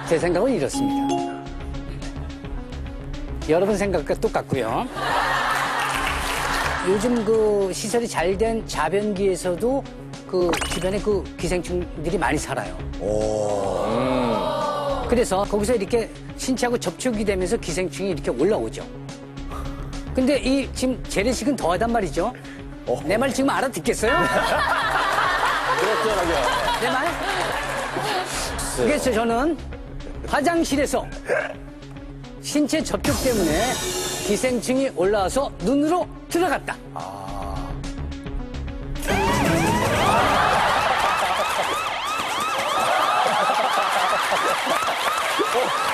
제 생각은 이렇습니다. 여러분 생각과 똑같고요. 요즘 그 시설이 잘 된 자변기에서도 그 주변에 그 기생충들이 많이 살아요. 그래서 거기서 이렇게 신체하고 접촉이 되면서 기생충이 이렇게 올라오죠. 근데 이 지금 재래식은 더하단 말이죠. 내 말 지금 알아듣겠어요? 그렇죠, 내 말? 그래서 저는 화장실에서 신체 접촉 때문에 기생충이 올라와서 눈으로 들어갔다.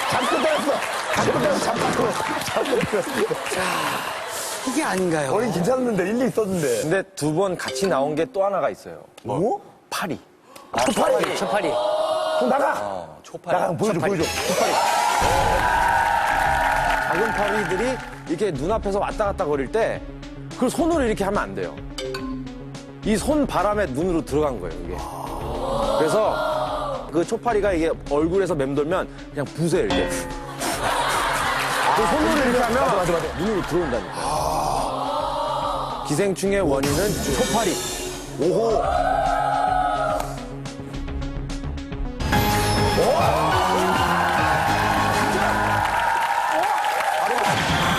잠깐 때렸어. 잠깐 때렸어. 이게 아닌가요? 머리 괜찮았는데, 일리 있었는데. 근데 두 번 같이 나온 게 또 하나가 있어요. 뭐? 파리. 초파리. 초파리. 그럼 나가. 초파리. 나가, 보여줘. 작은 파리들이 이렇게 눈앞에서 왔다 갔다 거릴 때 그걸 손으로 이렇게 하면 안 돼요. 이 손 바람에 눈으로 들어간 거예요, 이게. 그래서 그 초파리가 이게 얼굴에서 맴돌면 그냥 부세요, 이렇게. 그 손으로 이렇게 하면 맞아. 눈으로 들어온다니까. 기생충의 원인은 초파리. 오호.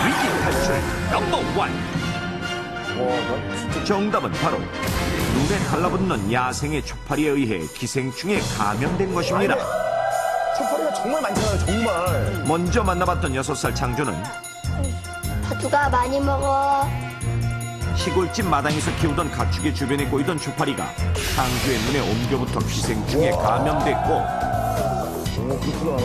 위기 탈출 넘버 원. 정답은 바로 눈에 달라붙는 야생의 초파리에 의해 기생충에 감염된 것입니다. 초파리가 정말 많잖아요, 정말. 먼저 만나봤던 6살 창조는 다투가 많이 먹어. 시골집 마당에서 키우던 가축의 주변에 꼬이던 초파리가 창조의 눈에 옮겨붙어 기생충에 감염됐고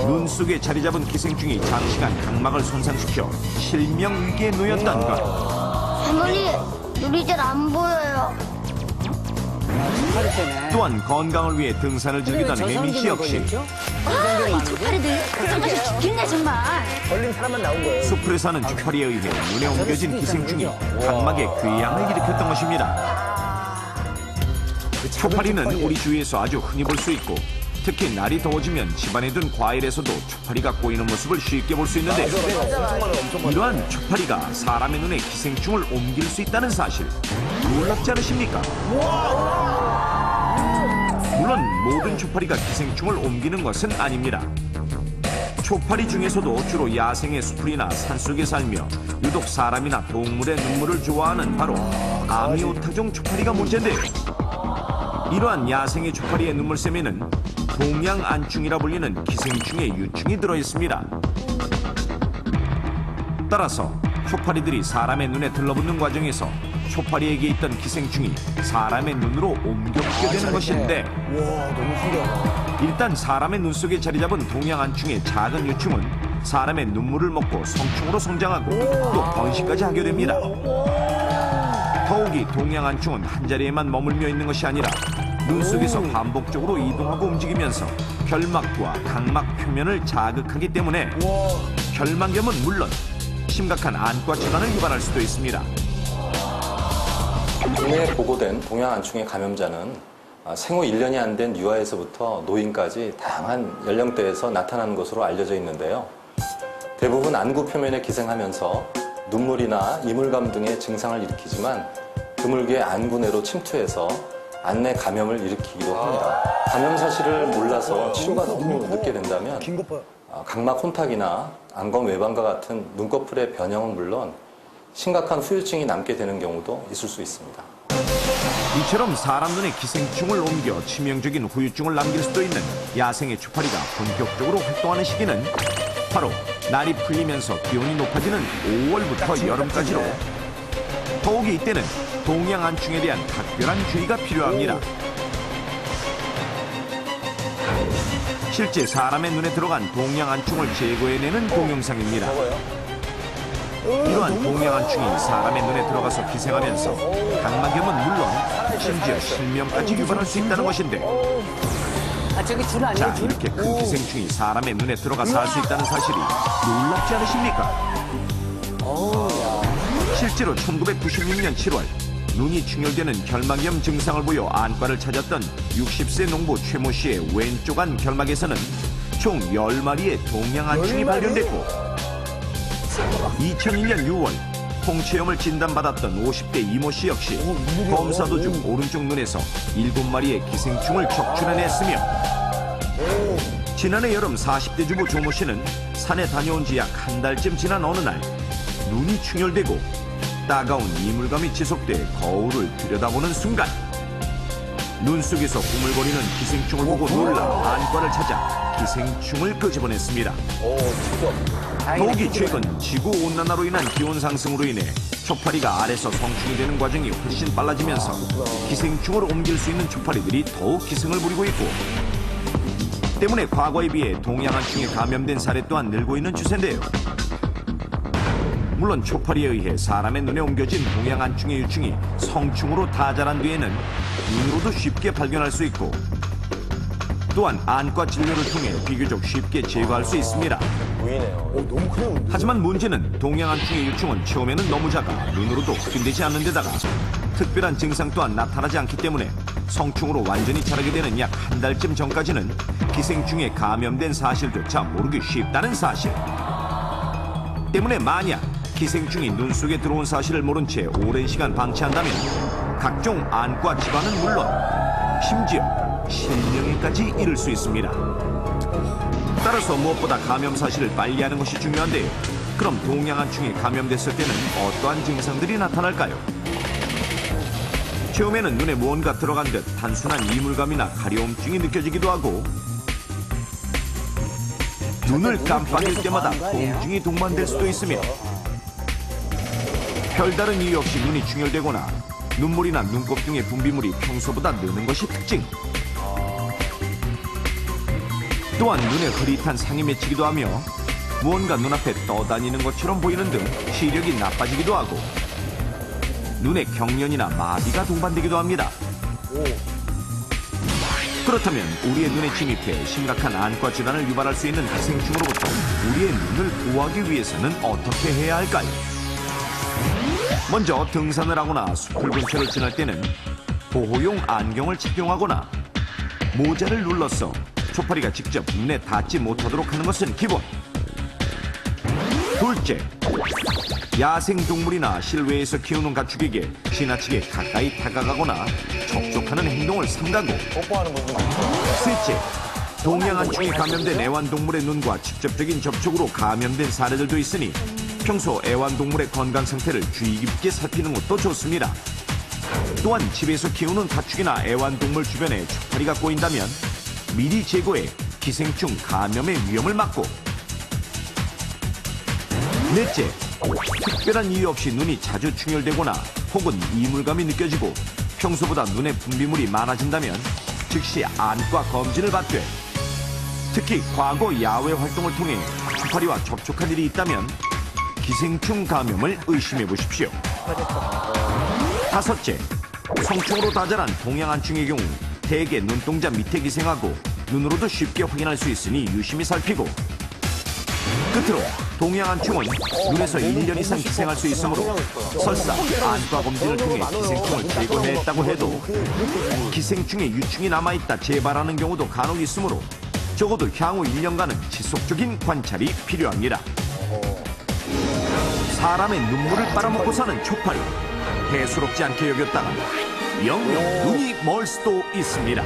눈 속에 자리 잡은 기생충이 장시간 각막을 손상시켜 실명 위기에 놓였던 것. 할머니, 눈이 잘 안 보여요. 초파리 때문에. 또한 건강을 위해 등산을 즐기던 혜민 씨 역시 이 초파리들 고생하셔 죽겠네 정말. 걸린 사람만 나온 거예요. 숲을 사는 초파리에 의해 눈에 옮겨진 기생충이 각막에 궤양을 일으켰던 것입니다. 초파리는 우리 주위에서 아주 흔히 볼 수 있고 특히 날이 더워지면 집안에 둔 과일에서도 초파리가 꼬이는 모습을 쉽게 볼 수 있는데 이러한 초파리가 사람의 눈에 기생충을 옮길 수 있다는 사실 놀랍지 않으십니까? 물론 모든 초파리가 기생충을 옮기는 것은 아닙니다. 초파리 중에서도 주로 야생의 수풀이나 산속에 살며 유독 사람이나 동물의 눈물을 좋아하는 바로 아미오타종 초파리가 문제인데요. 이러한 야생의 초파리의 눈물샘에는 동양안충이라 불리는 기생충의 유충이 들어있습니다. 따라서 초파리들이 사람의 눈에 들러붙는 과정에서 초파리에게 있던 기생충이 사람의 눈으로 옮겨붙게 되는 것인데 와, 너무 신기하다. 일단 사람의 눈 속에 자리 잡은 동양안충의 작은 유충은 사람의 눈물을 먹고 성충으로 성장하고 또 번식까지 하게 됩니다. 더욱이 동양안충은 한자리에만 머물며 있는 것이 아니라 눈 속에서 반복적으로 이동하고 움직이면서 결막과 각막 표면을 자극하기 때문에 결막염은 물론 심각한 안과 질환을 유발할 수도 있습니다. 국내에 보고된 동양안충의 감염자는 생후 1년이 안 된 유아에서부터 노인까지 다양한 연령대에서 나타나는 것으로 알려져 있는데요. 대부분 안구 표면에 기생하면서 눈물이나 이물감 등의 증상을 일으키지만 드물게 안구 내로 침투해서 안내 감염을 일으키기도 합니다. 감염 사실을 몰라서 치료가 너무 늦게 된다면 긴 것 봐. 각막 혼탁이나 안검 외반과 같은 눈꺼풀의 변형은 물론 심각한 후유증이 남게 되는 경우도 있을 수 있습니다. 이처럼 사람 눈에 기생충을 옮겨 치명적인 후유증을 남길 수도 있는 야생의 초파리가 본격적으로 활동하는 시기는 바로 날이 풀리면서 기온이 높아지는 5월부터 여름까지로 더욱이 이때는 동양안충에 대한 각별한 주의가 필요합니다. 실제 사람의 눈에 들어간 동양안충을 제거해내는 동영상입니다. 이러한 동양안충이 사람의 눈에 들어가서 기생하면서 각막염은 물론 심지어 실명까지 유발할 수 있다는 것인데 저기 줄 자, 아니에요, 줄? 이렇게 큰 기생충이 사람의 눈에 들어가 살 수 있다는 사실이 놀랍지 않으십니까? 실제로 1996년 7월 눈이 충혈되는 결막염 증상을 보여 안과를 찾았던 60세 농부 최모 씨의 왼쪽 안 결막에서는 총 10마리의 동양안충이 발견됐고 2001년 6월 홍채염을 진단받았던 50대 이모 씨 역시 검사 도중 오른쪽 눈에서 7마리의 기생충을 적출해냈으며 지난해 여름 40대 주부 조모 씨는 산에 다녀온 지 약 한 달쯤 지난 어느 날 눈이 충혈되고 따가운 이물감이 지속돼 거울을 들여다보는 순간 눈 속에서 구물거리는 기생충을 보고 놀라 안과를 찾아 기생충을 끄집어냈습니다. 더욱이 최근 지구온난화로 인한 기온 상승으로 인해 초파리가 알에서 성충이 되는 과정이 훨씬 빨라지면서 기생충을 옮길 수 있는 초파리들이 더욱 기승을 부리고 있고 때문에 과거에 비해 동양안충에 감염된 사례 또한 늘고 있는 추세인데요. 물론 초파리에 의해 사람의 눈에 옮겨진 동양안충의 유충이 성충으로 다 자란 뒤에는 눈으로도 쉽게 발견할 수 있고 또한 안과 진료를 통해 비교적 쉽게 제거할 수 있습니다. 너무 크네요. 하지만 문제는 동양안충의 유충은 처음에는 너무 작아 눈으로도 확인되지 않는 데다가 특별한 증상 또한 나타나지 않기 때문에 성충으로 완전히 자라게 되는 약 한 달쯤 전까지는 기생충에 감염된 사실조차 모르기 쉽다는 사실. 때문에 만약 기생충이 눈 속에 들어온 사실을 모른 채 오랜 시간 방치한다면 각종 안과 질환은 물론 심지어 실명에까지 이를 수 있습니다. 따라서 무엇보다 감염 사실을 빨리 아는 것이 중요한데요. 그럼 동양안충에 감염됐을 때는 어떠한 증상들이 나타날까요? 처음에는 눈에 무언가 들어간 듯 단순한 이물감이나 가려움증이 느껴지기도 하고 눈을 깜빡일 때마다 통증이 동반될 수도 있으며 별다른 이유 없이 눈이 충혈되거나 눈물이나 눈곱 등의 분비물이 평소보다 느는 것이 특징. 또한 눈에 흐릿한 상이 맺히기도 하며 무언가 눈앞에 떠다니는 것처럼 보이는 등 시력이 나빠지기도 하고 눈에 경련이나 마비가 동반되기도 합니다. 그렇다면 우리의 눈에 침입해 심각한 안과 질환을 유발할 수 있는 기생충으로부터 우리의 눈을 보호하기 위해서는 어떻게 해야 할까요? 먼저 등산을 하거나 숲을 근처를 지날 때는 보호용 안경을 착용하거나 모자를 눌러서 초파리가 직접 눈에 닿지 못하도록 하는 것은 기본. 둘째, 야생동물이나 실외에서 키우는 가축에게 지나치게 가까이 다가가거나 접촉하는 행동을 삼가고 셋째, 동양안충에 감염된 애완동물의 눈과 직접적인 접촉으로 감염된 사례들도 있으니 평소 애완동물의 건강 상태를 주의 깊게 살피는 것도 좋습니다. 또한 집에서 키우는 가축이나 애완동물 주변에 초파리가 꼬인다면 미리 제거해 기생충 감염의 위험을 막고 넷째, 특별한 이유 없이 눈이 자주 충혈되거나 혹은 이물감이 느껴지고 평소보다 눈에 분비물이 많아진다면 즉시 안과 검진을 받되 특히 과거 야외 활동을 통해 초파리와 접촉한 일이 있다면 기생충 감염을 의심해 보십시오. 다섯째, 성충으로 다 자란 동양안충의 경우 대개 눈동자 밑에 기생하고 눈으로도 쉽게 확인할 수 있으니 유심히 살피고 끝으로 동양안충은 눈에서 1년 이상 기생할 수 있으므로 설사 안과 검진을 통해 기생충을 제거했다고 해도 기생충의 유충이 남아있다 재발하는 경우도 간혹 있으므로 적어도 향후 1년간은 지속적인 관찰이 필요합니다. 사람의 눈물을 빨아먹고 사는 초파리, 대수롭지 않게 여겼다가 영영 눈이 멀 수도 있습니다.